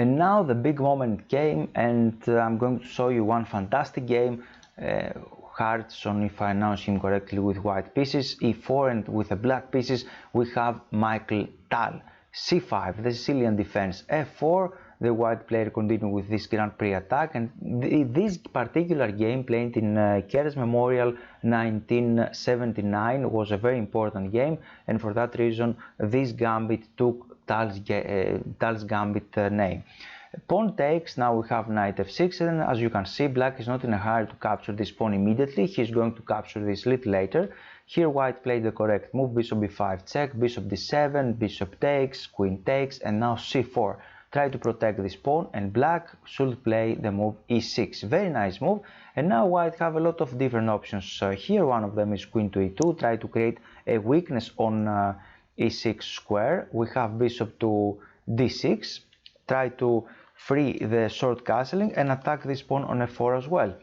And now the big moment came, and I'm going to show you one fantastic game. Hartston, if I announce him correctly, with white pieces, E4, and with the black pieces we have Mihail Tal. C5, the Sicilian defense, F4, the white player continued with this Grand Prix attack, and this particular game played in Keres Memorial 1979 was a very important game, and for that reason this gambit took Tal's gambit name. Pawn takes, now we have knight f6, and as you can see, black is not in a hurry to capture this pawn immediately. He's going to capture this a little later. Here white played the correct move, bishop b5 check, bishop d7, bishop takes, queen takes, and now c4. Try to protect this pawn, and black should play the move e6. Very nice move, and now white have a lot of different options. Here one of them is queen to e2, try to create a weakness on e6 square. We have bishop to d6, try to free the short castling and attack this pawn on f4 as well.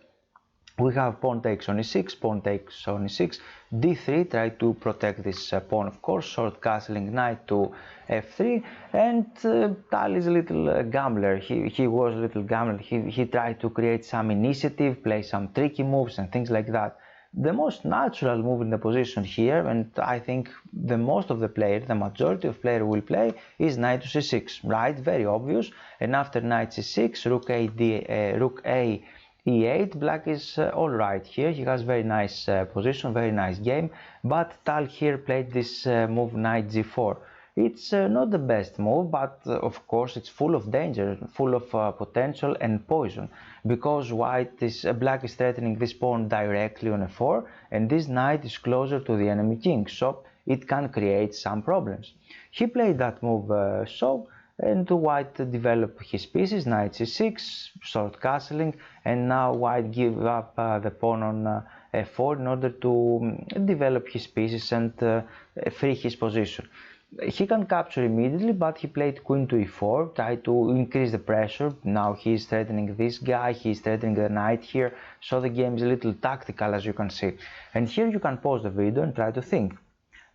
We have pawn takes on e6, pawn takes on e6, d3, try to protect this pawn, of course, short castling, knight to f3, and Tal is a little gambler. He was a little gambler. He tried to create some initiative, play some tricky moves and things like that. The most natural move in the position here, and I think the most of the players, the majority of players will play, is knight to c6, right? Very obvious. And after knight c6, rook a e8, black is all right here. He has very nice position, very nice game, but Tal here played this move knight g4. It's not the best move, but of course it's full of danger, full of potential and poison, because black is threatening this pawn directly on f4, and this knight is closer to the enemy king, so it can create some problems. He played that move and white developed his pieces, knight c6, short castling, and now white give up the pawn on f4 in order to develop his pieces and free his position. He can capture immediately, but he played queen to e4, tried to increase the pressure. Now he is threatening this guy, he is threatening the knight here, so the game is a little tactical, as you can see. And here you can pause the video and try to think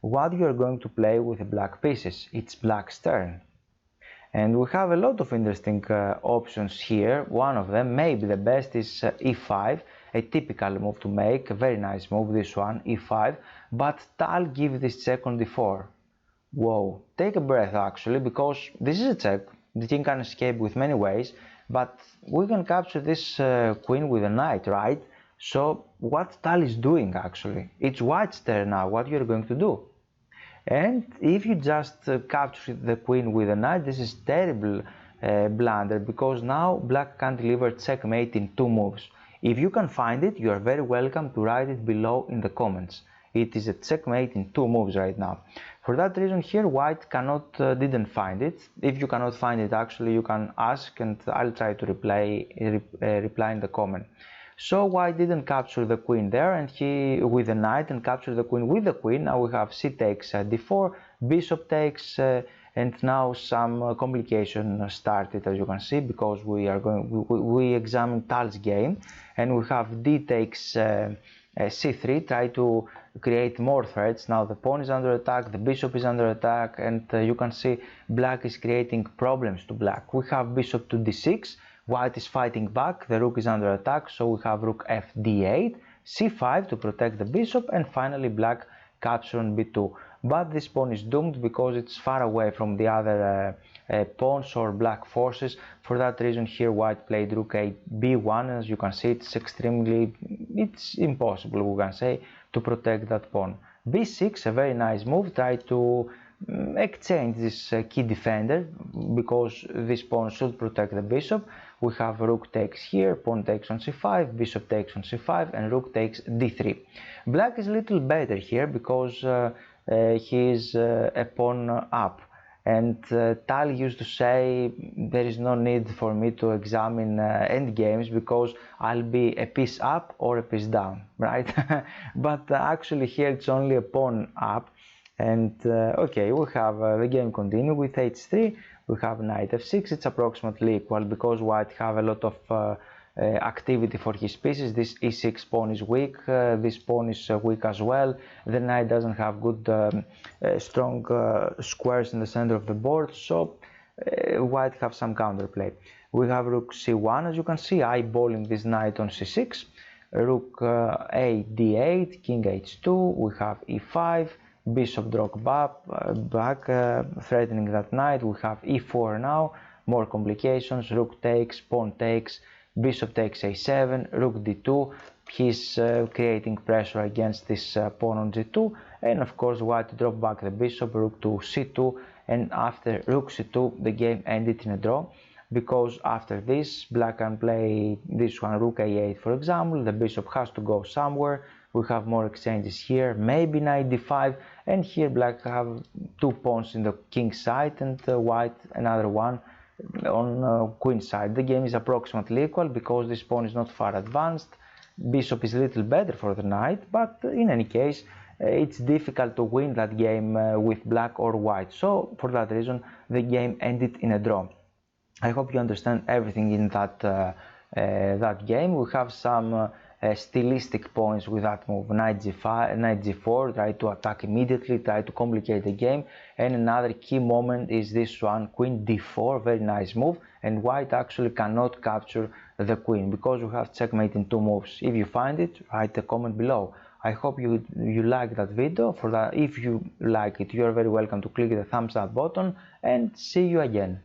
what you are going to play with the black pieces. It's black's turn. And we have a lot of interesting options here. One of them, maybe the best, is e5, a typical move to make, a very nice move, this one, e5, but Tal gives this check on d4. Whoa, take a breath actually, because this is a check. The king can escape with many ways, but we can capture this queen with a knight, right? So what Tal is doing actually, it's white's turn now, what you're going to do. And if you just capture the queen with a knight, this is terrible blunder, because now black can deliver checkmate in 2 moves. If you can find it, you are very welcome to write it below in the comments. It is a checkmate in 2 moves right now. For that reason here white didn't find it. If you cannot find it, actually you can ask and I'll try to reply in the comment. So white didn't capture the queen there, and he with the knight, and capture the queen with the queen. Now we have c takes d4, bishop takes, and now some complication started, as you can see, because we examine Tal's game, and we have d takes c3, try to create more threats. Now the pawn is under attack, the bishop is under attack, and you can see black is creating problems to black. We have bishop to d6, white is fighting back, the rook is under attack, so we have rook fd8, c5 to protect the bishop, and finally black capture on b2. But this pawn is doomed because it's far away from the other pawns or black forces. For that reason here white played rook a b1, as you can see it's impossible, we can say, to protect that pawn. b6, a very nice move, try to exchange this key defender, because this pawn should protect the bishop. We have rook takes here, pawn takes on c5, bishop takes on c5, and rook takes d3. Black is a little better here because he is a pawn up, and Tal used to say there is no need for me to examine endgames because I'll be a piece up or a piece down, right? But actually here it's only a pawn up. And okay, we have the game continue with h3, we have knight f6, it's approximately equal because white have a lot of activity for his pieces. This e6 pawn is weak, this pawn is weak as well, the knight doesn't have good strong squares in the center of the board, so white have some counterplay. We have rook c1, as you can see, eyeballing this knight on c6, rook a d8, king h2, we have e5, bishop drop back, threatening that knight. We have e4 now, more complications, rook takes, pawn takes, bishop takes a7, rook d2. He's creating pressure against this pawn on g2, and of course white drop back the bishop, rook to c2, and after rook c2 the game ended in a draw, because after this black can play this one, rook a8 for example. The bishop has to go somewhere. We have more exchanges here, maybe knight d5, and here black have two pawns in the king side and white another one on queen side. The game is approximately equal because this pawn is not far advanced. Bishop is a little better for the knight, but in any case it's difficult to win that game with black or white, so for that reason the game ended in a draw. I hope you understand everything in that game. We have some stylistic points with that move, knight g5, knight g4, try to attack immediately, try to complicate the game, and another key moment is this one, queen d4, very nice move, and white actually cannot capture the queen because we have checkmate in two moves. If you find it, write a comment below. I hope you like that video. For that, if you like it, you are very welcome to click the thumbs up button, and see you again.